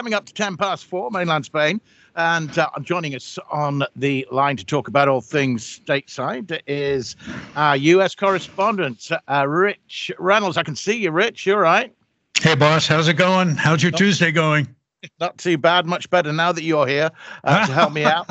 coming up to 4:10, mainland Spain. And joining us on the line to talk about all things stateside is our U.S. correspondent, Rich Reynolds. I can see you, Rich. You all right? Hey, boss. How's it going? How's your Tuesday going? Not too bad. Much better now that you're here to help me out.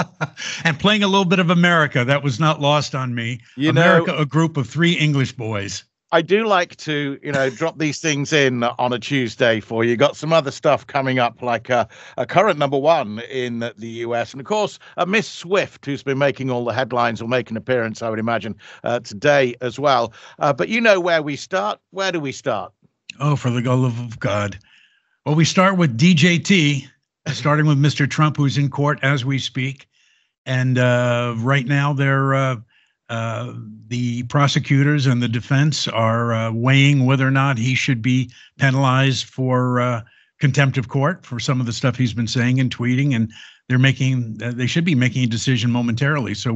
And playing a little bit of America. That was not lost on me. America, a group of 3 English boys. I do like to, drop these things in on a Tuesday for you. Got some other stuff coming up, like a current #1 in the US. And, of course, Miss Swift, who's been making all the headlines, will make an appearance, I would imagine, today as well. But you know where we start. Where do we start? Oh, for the love of God. Well, we start with DJT, starting with Mr. Trump, who's in court as we speak. And right now they're the prosecutors and the defense are weighing whether or not he should be penalized for contempt of court for some of the stuff he's been saying and tweeting, and they should be making a decision momentarily. So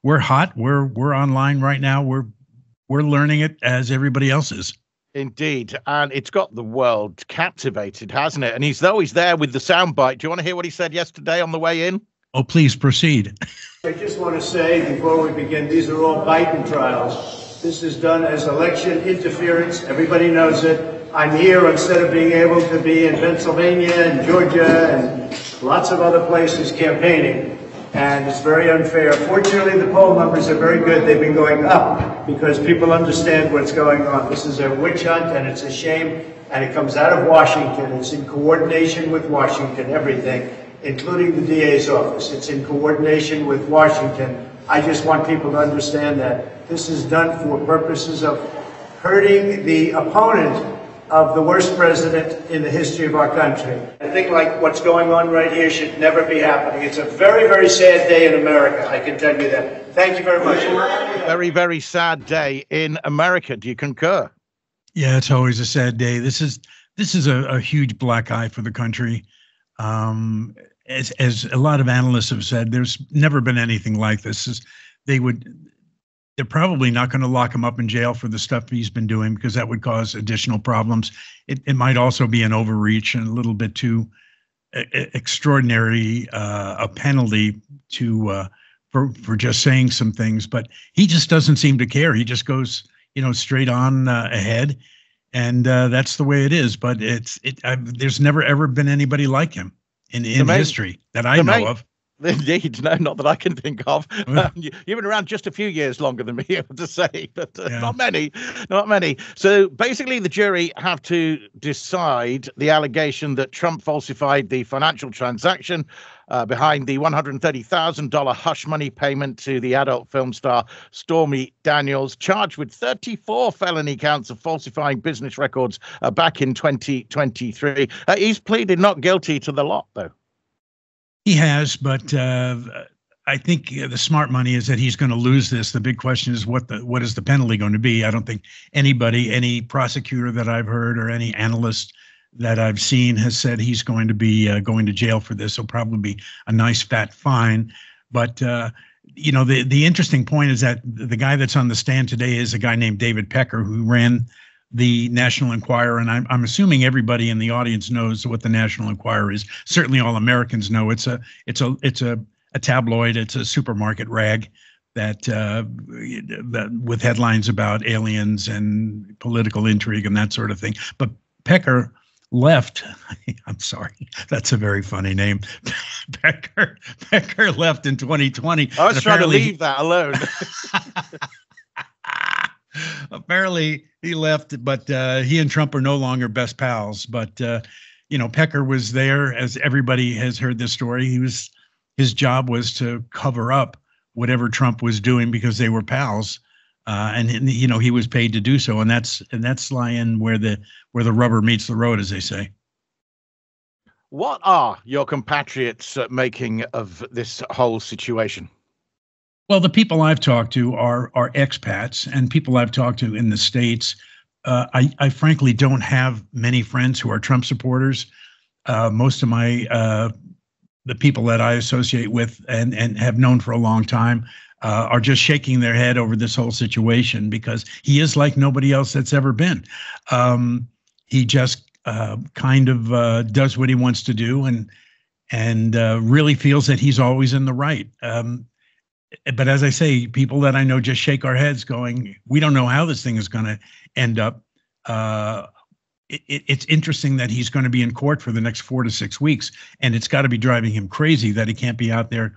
we're hot. We're online right now. We're learning it as everybody else is. Indeed, and it's got the world captivated, hasn't it? And he's there with the soundbite. Do you want to hear what he said yesterday on the way in? Oh, please proceed. I just want to say before we begin, these are all Biden trials. This is done as election interference. Everybody knows it. I'm here instead of being able to be in Pennsylvania and Georgia and lots of other places campaigning. And it's very unfair. Fortunately, the poll numbers are very good. They've been going up because people understand what's going on. This is a witch hunt, and it's a shame. And it comes out of Washington. It's in coordination with Washington, everything, including the DA's office. It's in coordination with Washington. I just want people to understand that this is done for purposes of hurting the opponent of the worst president in the history of our country. I think like what's going on right here should never be happening. It's a very, very sad day in America, I can tell you that. Thank you very much. Very, very sad day in America. Do you concur? Yeah, it's always a sad day. This is a huge black eye for the country. As a lot of analysts have said, there's never been anything like this. They're probably not going to lock him up in jail for the stuff he's been doing because that would cause additional problems. It might also be an overreach and a little bit too extraordinary a penalty for just saying some things. But he just doesn't seem to care. He just goes straight on ahead, and that's the way it is. But there's never ever been anybody like him in history that I know of. Indeed, no, not that I can think of. You've been around just a few years longer than me, I have to say, but not many. So basically, the jury have to decide the allegation that Trump falsified the financial transaction behind the $130,000 hush money payment to the adult film star Stormy Daniels, charged with 34 felony counts of falsifying business records back in 2023. He's pleaded not guilty to the lot, though. He has, but I think the smart money is that he's going to lose this. The big question is what is the penalty going to be? I don't think any prosecutor that I've heard or any analyst that I've seen has said he's going to be going to jail for this. It'll probably be a nice fat fine. But the interesting point is that the guy that's on the stand today is a guy named David Pecker, who ran the National Enquirer, and I'm assuming everybody in the audience knows what the National Enquirer is. Certainly, all Americans know it's a tabloid. It's a supermarket rag that with headlines about aliens and political intrigue and that sort of thing. But Pecker left. I'm sorry, that's a very funny name. Pecker left in 2020. I was trying to leave that alone. Apparently he left, but he and Trump are no longer best pals. But Pecker was there, as everybody has heard this story. His job was to cover up whatever Trump was doing because they were pals, and he was paid to do so. And that's lying where the rubber meets the road, as they say. What are your compatriots making of this whole situation? Well, the people I've talked to are expats and people I've talked to in the States. I frankly don't have many friends who are Trump supporters. Most of the people that I associate with and have known for a long time are just shaking their head over this whole situation because he is like nobody else that's ever been. He just kind of does what he wants to do and really feels that he's always in the right. But as I say, people that I know just shake our heads going, we don't know how this thing is going to end up. It's interesting that he's going to be in court for the next 4 to 6 weeks, and it's got to be driving him crazy that he can't be out there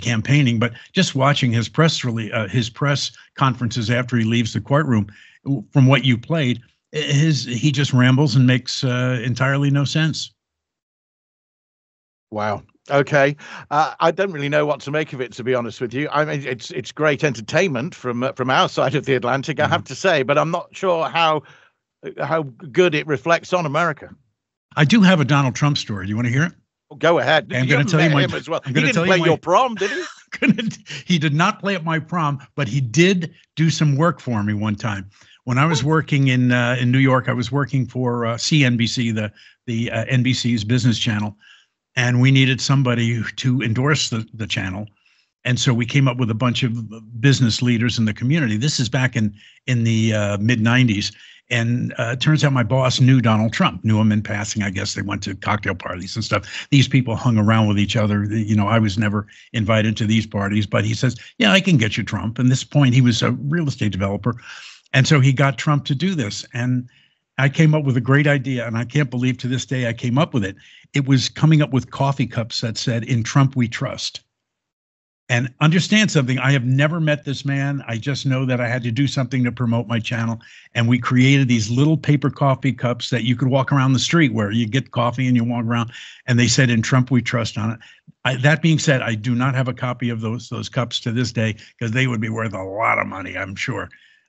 campaigning. But just watching his press conferences after he leaves the courtroom, from what you played, he just rambles and makes entirely no sense. Wow. Okay. I don't really know what to make of it, to be honest with you. I mean, it's great entertainment from our side of the Atlantic, I have to say, but I'm not sure how good it reflects on America. I do have a Donald Trump story. Do you want to hear it? Oh, go ahead. I'm going to tell you him as well. He didn't play your prom, did he? He did not play at my prom, but he did do some work for me one time. When I was working in New York, I was working for CNBC, the NBC's business channel. And we needed somebody to endorse the channel. And so we came up with a bunch of business leaders in the community. This is back in the mid-90s. And it turns out my boss knew Donald Trump, knew him in passing. I guess they went to cocktail parties and stuff. These people hung around with each other. You know, I was never invited to these parties. But he says, yeah, I can get you Trump. And at this point, he was a real estate developer. And so he got Trump to do this. And I came up with a great idea, and I can't believe to this day I came up with it. It was coming up with coffee cups that said, "In Trump we trust." And understand something, I have never met this man. I just know that I had to do something to promote my channel. And we created these little paper coffee cups that you could walk around the street where you get coffee and you walk around, and they said, "In Trump we trust" on it. That being said, I do not have a copy of those cups to this day, because they would be worth a lot of money, I'm sure.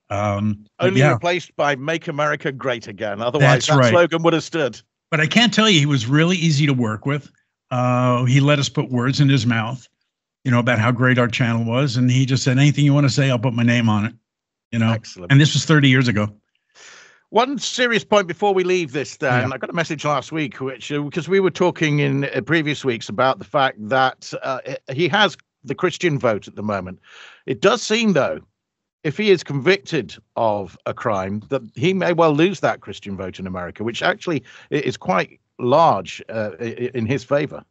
Only replaced by "Make America Great Again." Otherwise, that slogan would have stood. But I can't tell you, he was really easy to work with. He let us put words in his mouth, you know, about how great our channel was. And he just said, anything you want to say, I'll put my name on it. You know, excellent. And this was 30 years ago. One serious point before we leave this, Dan. I got a message last week, which, because we were talking in previous weeks about the fact that he has the Christian vote at the moment. It does seem, though, if he is convicted of a crime, that he may well lose that Christian vote in America, which actually is quite large in his favor.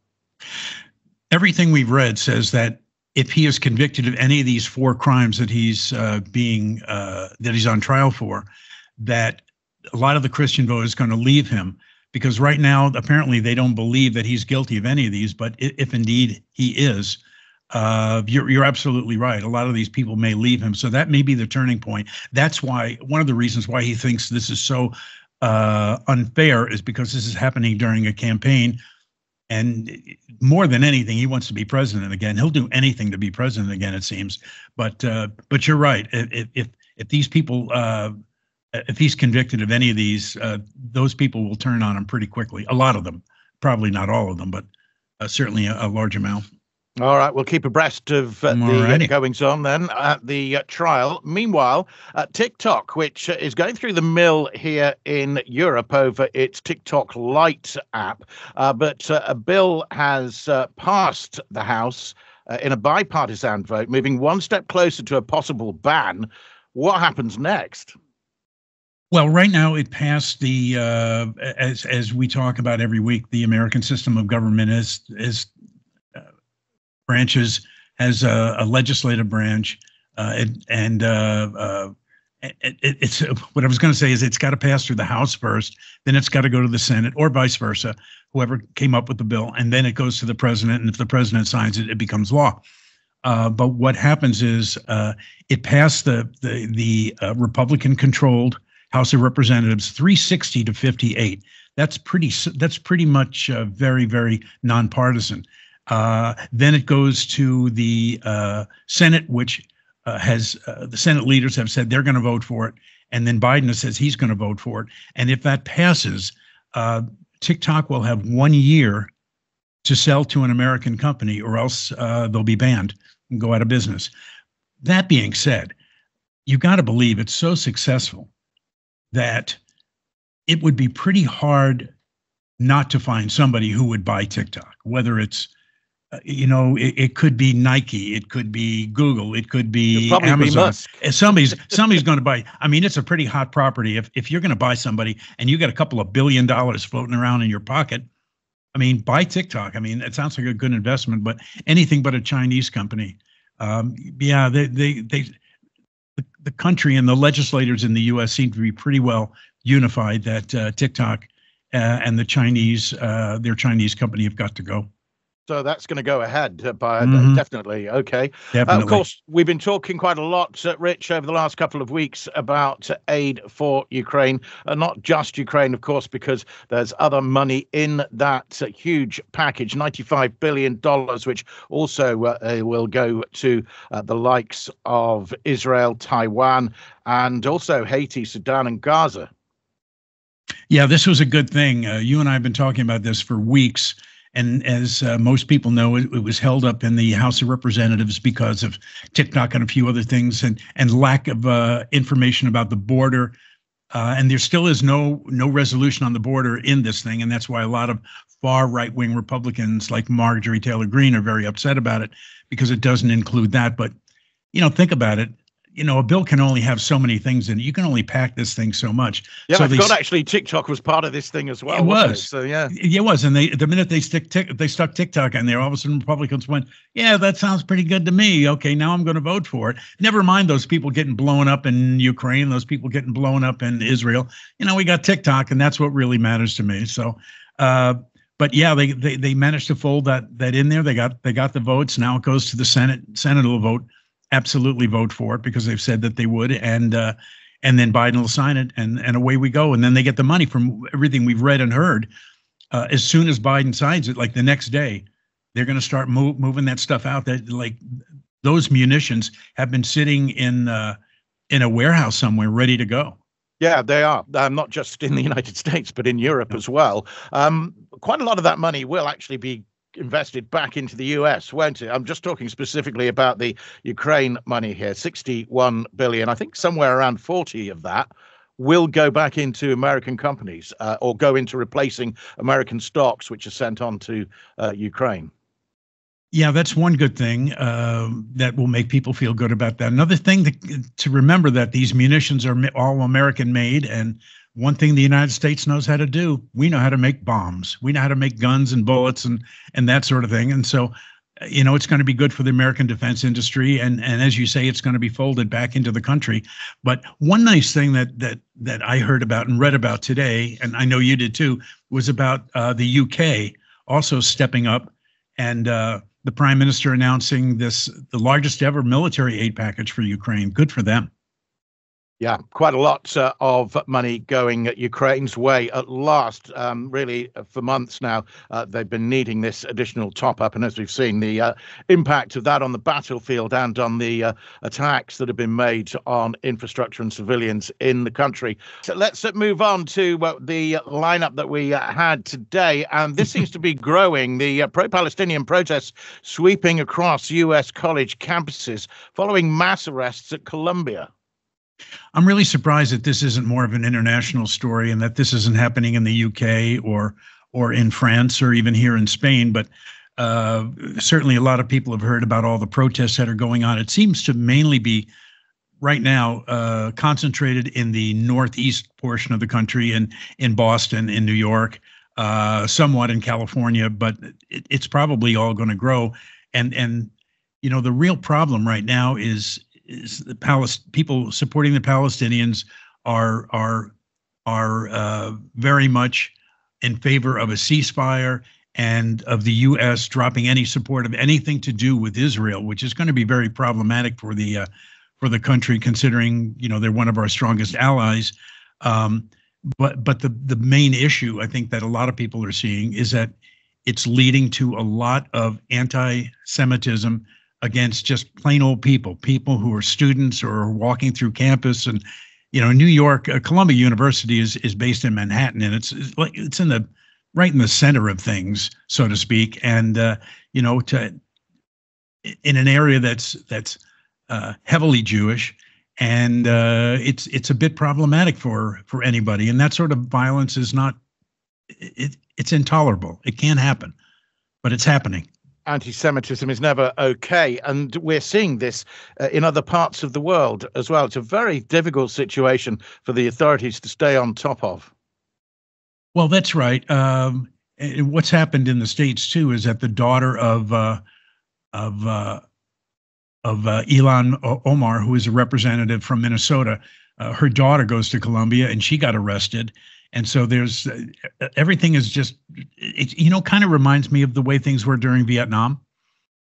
Everything we've read says that if he is convicted of any of these 4 crimes that he's that he's on trial for, that a lot of the Christian vote is going to leave him, because right now apparently they don't believe that he's guilty of any of these. But if indeed he is, you're absolutely right. A lot of these people may leave him. So that may be the turning point. That's why one of the reasons why he thinks this is so unfair is because this is happening during a campaign. And more than anything, he wants to be president again. He'll do anything to be president again, it seems. But you're right. If these people, if he's convicted of any of these, those people will turn on him pretty quickly. A lot of them, probably not all of them, but certainly a large amount. All right, we'll keep abreast of the goings on then at the trial. Meanwhile, TikTok, which is going through the mill here in Europe over its TikTok Lite app, but a bill has passed the House in a bipartisan vote, moving one step closer to a possible ban. What happens next? Well, right now it passed the, as we talk about every week, the American system of government is branches, has a legislative branch, and it's what I was going to say is it's got to pass through the House first, then it's got to go to the Senate, or vice versa, whoever came up with the bill, and then it goes to the president, and if the president signs it, it becomes law. But what happens is it passed the Republican-controlled House of Representatives 360 to 58. That's pretty much very, very nonpartisan. Then it goes to the Senate, which has the Senate leaders have said they're going to vote for it. And then Biden says he's going to vote for it. And if that passes, TikTok will have 1 year to sell to an American company, or else they'll be banned and go out of business. That being said, you got to believe it's so successful that it would be pretty hard not to find somebody who would buy TikTok, whether it's it could be Nike, it could be Google, it could be Amazon. Be somebody's going to buy. I mean, it's a pretty hot property. If you're going to buy somebody and you got a couple of $1 billion floating around in your pocket, I mean, buy TikTok. I mean, it sounds like a good investment, but anything but a Chinese company. The country and the legislators in the U.S. seem to be pretty well unified that TikTok and their Chinese company have got to go. So that's going to go ahead, definitely. Okay. Definitely. Of course, we've been talking quite a lot, Rich, over the last couple of weeks about aid for Ukraine. Not just Ukraine, of course, because there's other money in that huge package, $95 billion, which also will go to the likes of Israel, Taiwan, and also Haiti, Sudan, and Gaza. Yeah, this was a good thing. You and I have been talking about this for weeks. And as most people know, it was held up in the House of Representatives because of TikTok and a few other things, and lack of information about the border. And there still is no resolution on the border in this thing, and that's why a lot of far right-wing Republicans like Marjorie Taylor Greene are very upset about it, because it doesn't include that. But think about it. A bill can only have so many things in it. You can only pack this thing so much. Yeah, I forgot actually TikTok was part of this thing as well. It was. So yeah, it was. And the minute they stuck TikTok in there, all of a sudden Republicans went, yeah, that sounds pretty good to me. Okay, now I'm going to vote for it. Never mind those people getting blown up in Ukraine, those people getting blown up in Israel. We got TikTok, and that's what really matters to me. So, but yeah, they managed to fold that in there. They got the votes. Now it goes to the Senate. Senate will absolutely vote for it because they've said that they would, and then Biden will sign it, and away we go. And then they get the money from everything we've read and heard. As soon as Biden signs it, like the next day, they're going to start moving that stuff out. That, like, those munitions have been sitting in a warehouse somewhere, ready to go. Yeah, they are. Not just in the United States, but in Europe as well. Quite a lot of that money will actually be invested back into the US, won't it? I'm just talking specifically about the Ukraine money here, 61 billion. I think somewhere around 40 of that will go back into American companies or go into replacing American stocks, which are sent on to Ukraine. Yeah, that's one good thing that will make people feel good about that. Another thing to remember, that these munitions are all American made, and one thing the United States knows how to do, we know how to make bombs. We know how to make guns and bullets and that sort of thing. And so, it's going to be good for the American defense industry. And as you say, it's going to be folded back into the country. But one nice thing that I heard about and read about today, and I know you did too, was about the UK also stepping up, and the Prime Minister announcing the largest ever military aid package for Ukraine. Good for them. Yeah, quite a lot of money going Ukraine's way at last. Really, for months now, they've been needing this additional top up. And as we've seen, the impact of that on the battlefield and on the attacks that have been made on infrastructure and civilians in the country. So let's move on to the lineup that we had today. And this seems to be growing. The pro-Palestinian protests sweeping across U.S. college campuses following mass arrests at Columbia. I'm really surprised that this isn't more of an international story, and that this isn't happening in the UK or in France or even here in Spain. But certainly a lot of people have heard about all the protests that are going on. It seems to mainly be right now concentrated in the northeast portion of the country, in Boston, in New York, somewhat in California, but it's probably all going to grow. And the real problem right now is the people supporting the Palestinians are very much in favor of a ceasefire and of the U.S. dropping any support of anything to do with Israel, which is going to be very problematic for the country, considering they're one of our strongest allies. But the main issue, I think, that a lot of people are seeing is that it's leading to a lot of anti-Semitism against just plain old people who are students or are walking through campus. And New York, Columbia University is based in Manhattan, and it's right in the center of things, so to speak. And in an area that's heavily Jewish, and it's a bit problematic for anybody. And that sort of violence is not, it's intolerable. It can't happen, but it's happening. anti-Semitism is never okay. And we're seeing this in other parts of the world as well. It's a very difficult situation for the authorities to stay on top of. Well, that's right. And what's happened in the States, too, is that the daughter of Ilhan Omar, who is a representative from Minnesota, her daughter goes to Colombia and she got arrested. And so there's everything is just, kind of reminds me of the way things were during Vietnam.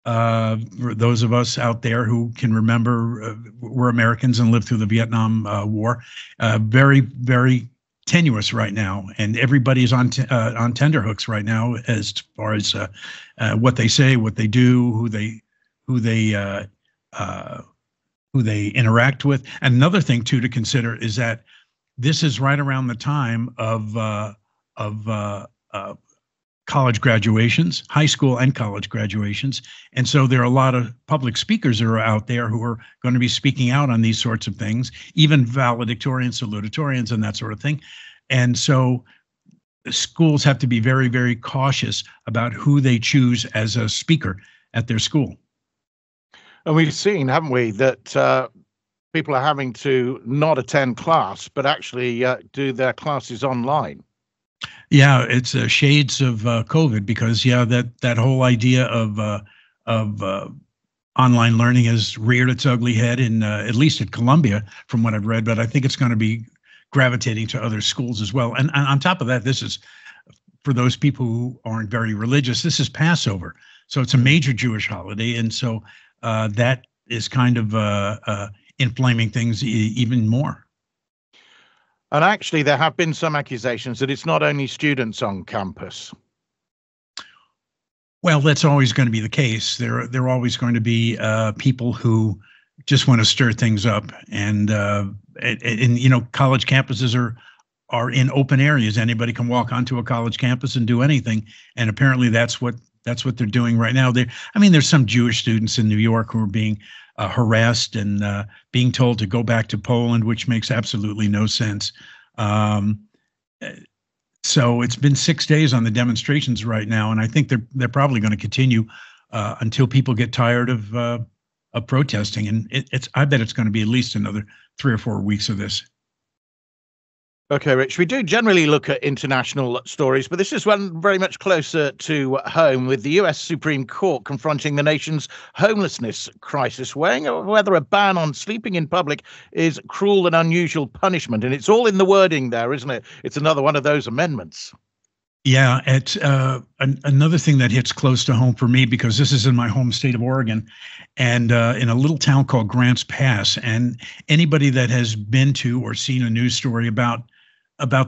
For those of us out there who can remember, we're Americans and lived through the Vietnam War. Very, very tenuous right now, and everybody's on tenterhooks right now as far as what they say, what they do, who they interact with. And another thing too to consider is that this is right around the time of college graduations, high school and college graduations. And so there are a lot of public speakers that are out there who are going to be speaking out on these sorts of things, even valedictorians, salutatorians, and that sort of thing. And so schools have to be very, very cautious about who they choose as a speaker at their school. And we've seen, haven't we, that people are having to not attend class, but actually do their classes online. Yeah, it's shades of COVID, because that whole idea of online learning has reared its ugly head in at least at Columbia, from what I've read. But I think it's going to be gravitating to other schools as well. And on top of that, this is for those people who aren't very religious. This is Passover, so it's a major Jewish holiday, and so that is kind of inflaming things even more. And actually, there have been some accusations that it's not only students on campus. Well, that's always going to be the case. There are always going to be people who just want to stir things up, and college campuses are in open areas. Anybody can walk onto a college campus and do anything, and apparently that's what they're doing right now. There's some Jewish students in New York who are being harassed and being told to go back to Poland, which makes absolutely no sense. So it's been 6 days on the demonstrations right now, and I think they're probably going to continue until people get tired of protesting. And I bet it's going to be at least another 3 or 4 weeks of this. Okay, Rich, we do generally look at international stories, but this is one very much closer to home, with the US Supreme Court confronting the nation's homelessness crisis, weighing whether a ban on sleeping in public is cruel and unusual punishment. And it's all in the wording there, isn't it? It's another one of those amendments. Yeah, it's another thing that hits close to home for me, because this is in my home state of Oregon, and in a little town called Grants Pass. And anybody that has been to or seen a news story about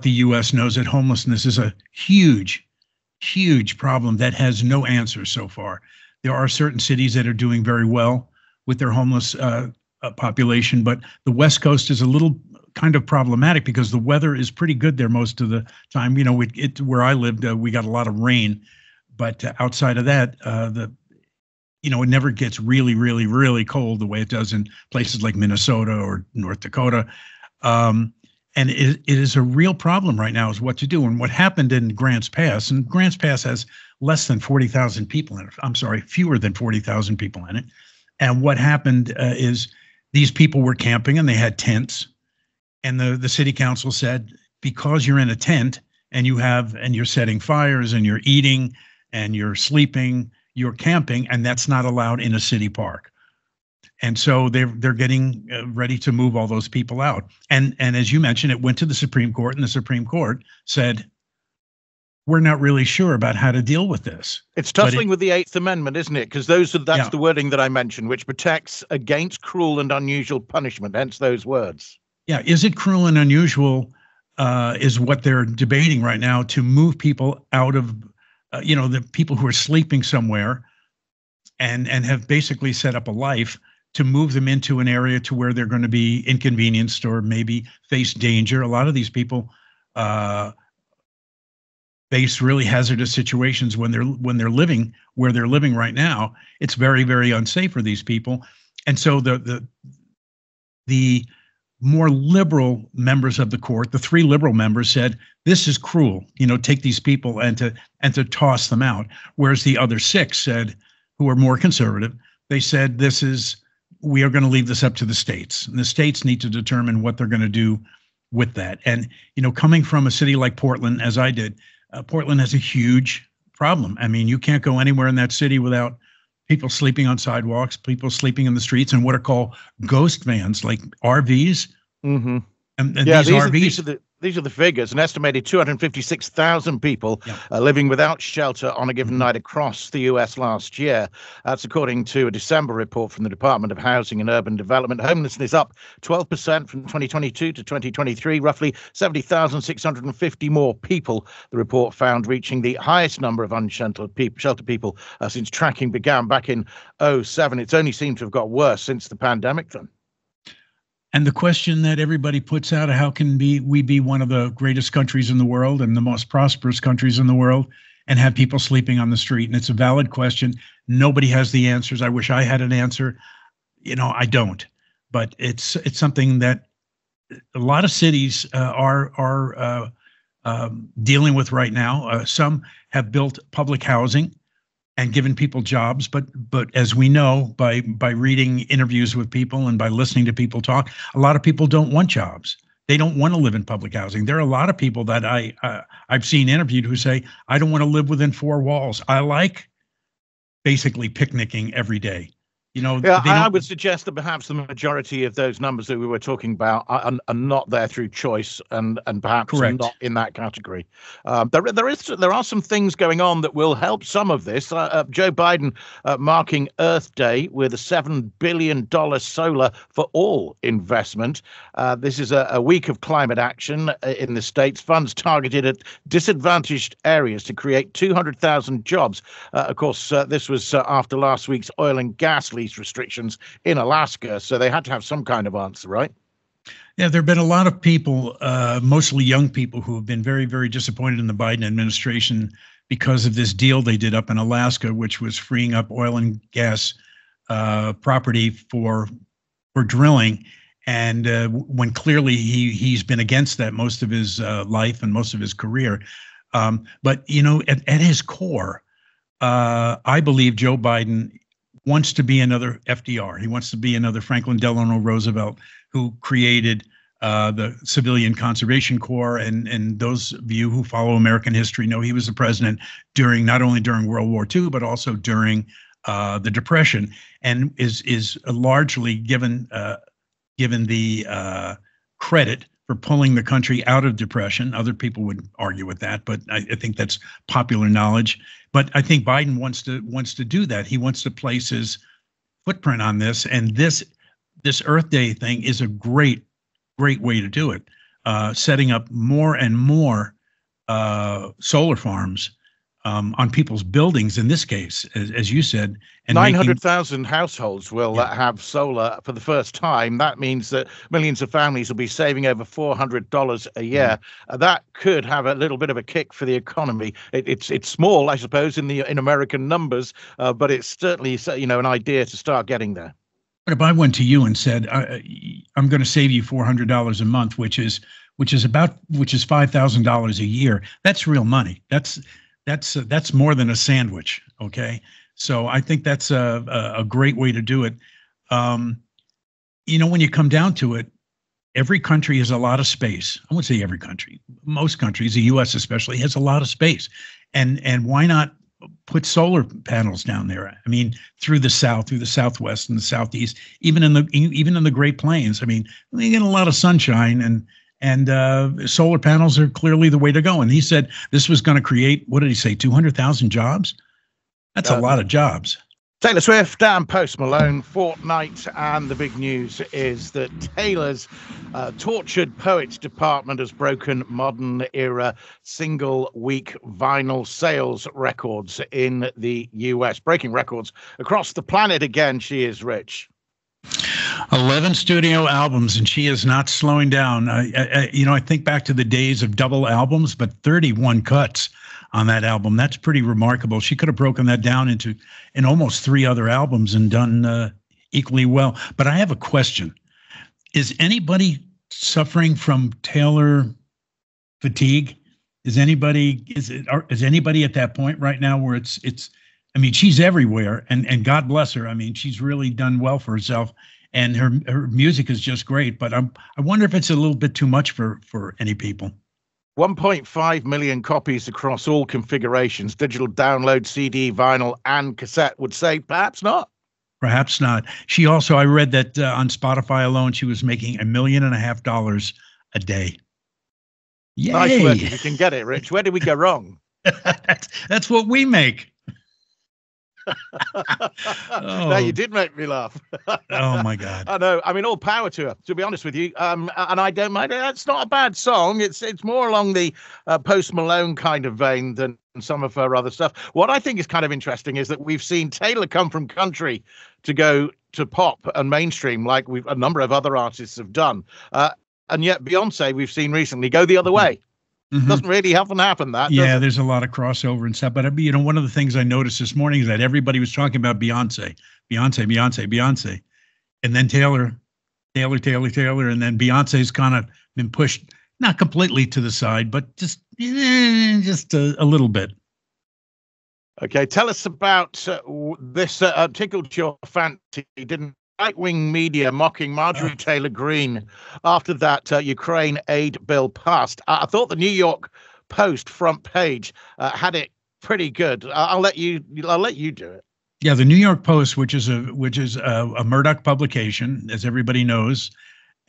the U.S. knows that homelessness is a huge, huge problem that has no answer so far. There are certain cities that are doing very well with their homeless population, but the West Coast is a little kind of problematic because the weather is pretty good there most of the time. Where I lived, we got a lot of rain, but outside of that, it never gets really, really, really cold the way it does in places like Minnesota or North Dakota. And it is a real problem right now, is what to do. And what happened in Grants Pass, and Grants Pass has less than 40,000 people in it. I'm sorry, fewer than 40,000 people in it. And what happened is these people were camping and they had tents. And the city council said, because you're in a tent and you're setting fires and you're eating and you're sleeping, you're camping, and that's not allowed in a city park. And so they're getting ready to move all those people out. And as you mentioned, it went to the Supreme Court, and the Supreme Court said, we're not really sure about how to deal with this. It's tussling with the Eighth Amendment, isn't it? Because that's the wording that I mentioned, which protects against cruel and unusual punishment, hence those words. Yeah, is it cruel and unusual is what they're debating right now, to move people out of, the people who are sleeping somewhere and have basically set up a life, to move them into an area to where they're going to be inconvenienced or maybe face danger. A lot of these people face really hazardous situations when they're living where they're living right now. It's very, very unsafe for these people. And so the more liberal members of the court, the 3 liberal members, said, this is cruel, take these people and to toss them out. Whereas the other 6 said, who are more conservative, they said we are going to leave this up to the states. And the states need to determine what they're going to do with that. And, coming from a city like Portland, as I did, Portland has a huge problem. I mean, you can't go anywhere in that city without people sleeping on sidewalks, people sleeping in the streets, and what are called ghost vans, like RVs. Mm-hmm. And these RVs. These are the figures. An estimated 256,000 people living without shelter on a given night across the U.S. last year. That's according to a December report from the Department of Housing and Urban Development. Homelessness up 12% from 2022 to 2023, roughly 70,650 more people, the report found, reaching the highest number of unsheltered people since tracking began back in 2007. It's only seemed to have got worse since the pandemic then. And the question that everybody puts out, how can we be one of the greatest countries in the world and the most prosperous countries in the world and have people sleeping on the street? And it's a valid question. Nobody has the answers. I wish I had an answer. I don't. But it's something that a lot of cities are dealing with right now. Some have built public housing and given people jobs, but as we know by reading interviews with people and by listening to people talk, a lot of people don't want jobs. They don't want to live in public housing. There are a lot of people that I've seen interviewed who say, I don't want to live within four walls. I like basically picnicking every day. I would suggest that perhaps the majority of those numbers that we were talking about are not there through choice and perhaps not in that category. There are some things going on that will help some of this. Joe Biden marking Earth Day with a $7 billion solar for all investment. This is a week of climate action in the states. Funds targeted at disadvantaged areas to create 200,000 jobs. Of course, this was after last week's oil and gas lease restrictions in Alaska, so they had to have some kind of answer, right? Yeah, there have been a lot of people, mostly young people, who have been very, very disappointed in the Biden administration because of this deal they did up in Alaska, which was freeing up oil and gas property for drilling. And when clearly he's been against that most of his life and most of his career. But, at his core, I believe Joe Biden wants to be another FDR. He wants to be another Franklin Delano Roosevelt, who created the Civilian Conservation Corps. And those of you who follow American history know he was the president not only during World War II, but also during the Depression, and is largely given the credit for pulling the country out of depression. Other people would argue with that, but I think that's popular knowledge. But I think Biden wants to do that. He wants to place his footprint on this, and this Earth Day thing is a great way to do it. Setting up more and more solar farms on people's buildings, in this case, as you said. And 900,000 households will have solar for the first time. That means that millions of families will be saving over $400 a year. That could have a little bit of a kick for the economy. It's small, I suppose, in American numbers, but it's certainly an idea to start getting there. But if I went to you and said, I'm going to save you $400 a month, which is $5,000 a year, that's real money. That's more than a sandwich. Okay. So I think that's a great way to do it. When you come down to it, every country has a lot of space. I wouldn't say every country, most countries, the U.S. especially, has a lot of space. And why not put solar panels down there? I mean, through the South, through the Southwest and the Southeast, even in the Great Plains. I mean, we get a lot of sunshine, and solar panels are clearly the way to go. And he said this was going to create, what did he say, 200,000 jobs? That's a lot of jobs. Taylor Swift and Post Malone, Fortnite, and the big news is that Taylor's Tortured Poets department has broken modern-era single-week vinyl sales records in the US. Breaking records across the planet again, she is rich. 11 studio albums, and she is not slowing down. I think back to the days of double albums, but 31 cuts on that album. That's pretty remarkable. She could have broken that down in almost 3 other albums and done equally well. But I have a question. Is anybody suffering from Taylor fatigue? Is anybody at that point right now where it's I mean, she's everywhere, and God bless her. I mean, she's really done well for herself, and her music is just great. But I wonder if it's a little bit too much for any people. 1.5 million copies across all configurations, digital download, CD, vinyl, and cassette would say perhaps not. Perhaps not. She also, I read that on Spotify alone, she was making $1.5 million a day. Yay. Nice work if you can get it, Rich. Where did we go wrong? That's what we make. No, you did make me laugh. Oh my God! I know. I mean, all power to her. To be honest with you, and I don't mind. It's not a bad song. It's more along the Post Malone kind of vein than some of her other stuff. What I think is kind of interesting is that we've seen Taylor come from country to go to pop and mainstream, like a number of other artists have done, and yet Beyonce we've seen recently go the other way. Mm-hmm. Doesn't really often happen, that. Yeah, there's a lot of crossover and stuff. But one of the things I noticed this morning is that everybody was talking about Beyonce, and then Taylor, and then Beyonce's kind of been pushed, not completely to the side, but just a little bit. Okay, tell us about this. Tickled your fancy, didn't? Right-wing media mocking Marjorie Taylor Greene after that Ukraine aid bill passed. I thought the New York Post front page had it pretty good. I'll let you do it. Yeah, the New York Post, which is a Murdoch publication, as everybody knows,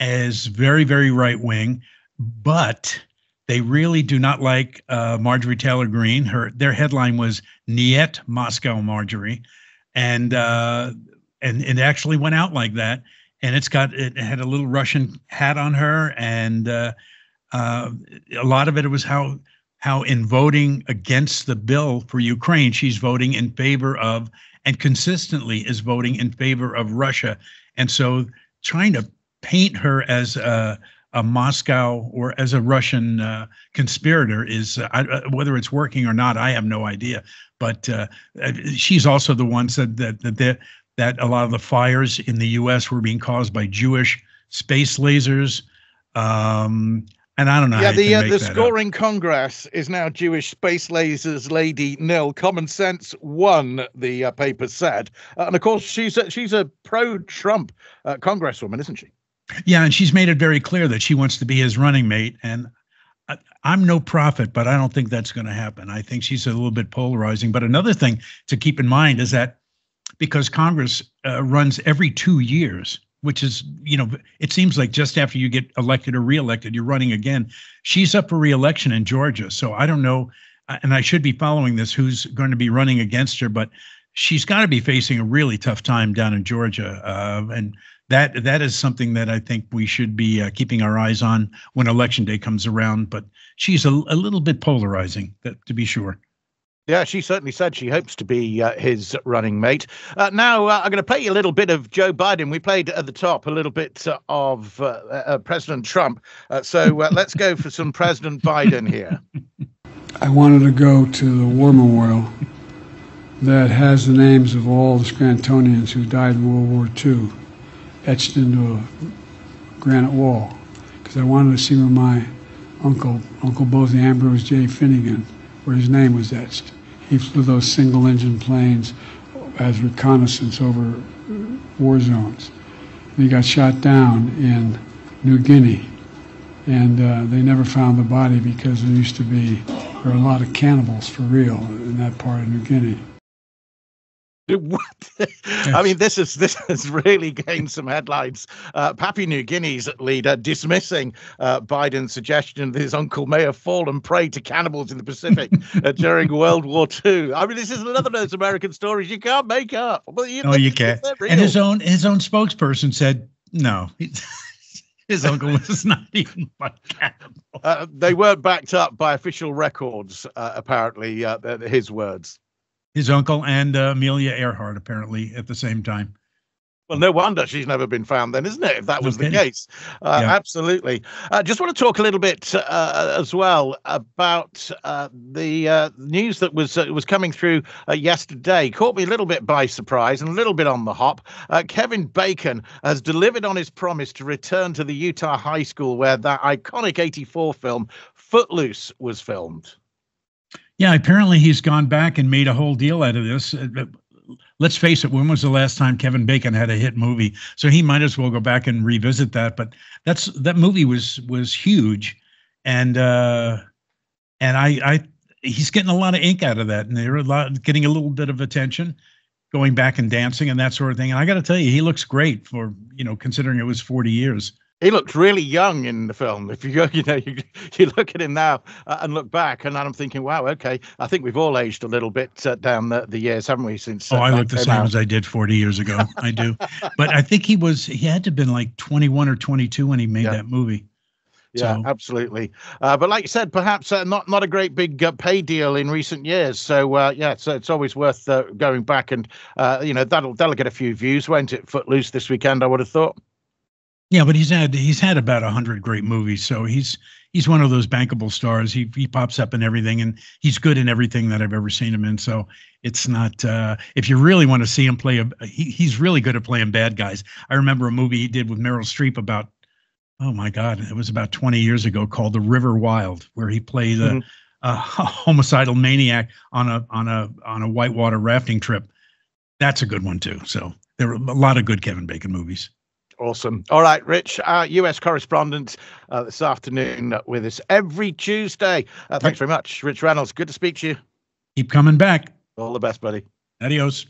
is very, very right-wing, but they really do not like Marjorie Taylor Greene. Their headline was "Niet Moscow Marjorie," and it actually went out like that, and it had a little Russian hat on her, and a lot of it was how in voting against the bill for Ukraine, she's voting in favor of, and consistently is voting in favor of, Russia. And so trying to paint her as a Moscow or as a Russian conspirator is, whether it's working or not, I have no idea. But she's also the one said that a lot of the fires in the U.S. were being caused by Jewish space lasers. And I don't know. Yeah, the scoring Congress is now Jewish space lasers, lady nil. Common sense won, the paper said. And of course, she's a pro-Trump congresswoman, isn't she? Yeah, and she's made it very clear that she wants to be his running mate. And I'm no prophet, but I don't think that's going to happen. I think she's a little bit polarizing. But another thing to keep in mind is that because Congress runs every 2 years, which is, it seems like just after you get elected or reelected, you're running again. She's up for reelection in Georgia. So I don't know, and I should be following this, who's going to be running against her, but she's got to be facing a really tough time down in Georgia. And that is something that I think we should be keeping our eyes on when Election Day comes around. But she's a little bit polarizing, to be sure. Yeah, she certainly said she hopes to be his running mate. Now, I'm going to play you a little bit of Joe Biden. We played at the top a little bit of President Trump. So let's go for some President Biden here. I wanted to go to the war memorial that has the names of all the Scrantonians who died in World War II etched into a granite wall, because I wanted to see where my Uncle Bosie Ambrose J. Finnegan, where his name was etched. He flew those single-engine planes as reconnaissance over war zones. And he got shot down in New Guinea, and they never found the body because there were a lot of cannibals for real in that part of New Guinea. What? I mean, this has really gained some headlines. Papua New Guinea's leader dismissing Biden's suggestion that his uncle may have fallen prey to cannibals in the Pacific during World War II. I mean, this is another of those American stories you can't make up. Well, you can't. And his own spokesperson said no. His uncle was not eaten by cannibals. They weren't backed up by official records, apparently, his words. His uncle and Amelia Earhart, apparently, at the same time. Well, no wonder she's never been found then, isn't it, if that was the case? Yeah. Absolutely. Just want to talk a little bit as well about the news that was coming through yesterday. Caught me a little bit by surprise and a little bit on the hop. Kevin Bacon has delivered on his promise to return to the Utah high school where that iconic 1984 film Footloose was filmed. Yeah, apparently he's gone back and made a whole deal out of this. Let's face it, when was the last time Kevin Bacon had a hit movie? So he might as well go back and revisit that. But that movie was huge, and he's getting a lot of ink out of that, and they're getting a little bit of attention, going back and dancing and that sort of thing. And I got to tell you, he looks great for, considering it was 40 years. He looked really young in the film. If you go, you look at him now and look back, and I'm thinking, wow, okay, I think we've all aged a little bit down the years, haven't we? Since I look the same as I did 40 years ago. I do, but I think he had to have been like 21 or 22 when he made that movie. Yeah, so. Absolutely. But like you said, perhaps not a great big pay deal in recent years. So so it's always worth going back, and that'll get a few views, won't it? Footloose this weekend, I would have thought. Yeah, but he's had about 100 great movies, so he's one of those bankable stars. He pops up in everything, and he's good in everything that I've ever seen him in. So it's not if you really want to see him play he's really good at playing bad guys. I remember a movie he did with Meryl Streep about, oh my God, it was about 20 years ago, called The River Wild, where he played a homicidal maniac on a whitewater rafting trip. That's a good one too. So there are a lot of good Kevin Bacon movies. Awesome. All right, Rich, our US correspondent this afternoon with us every Tuesday. Thanks very much, Rich Reynolds. Good to speak to you. Keep coming back. All the best, buddy. Adios.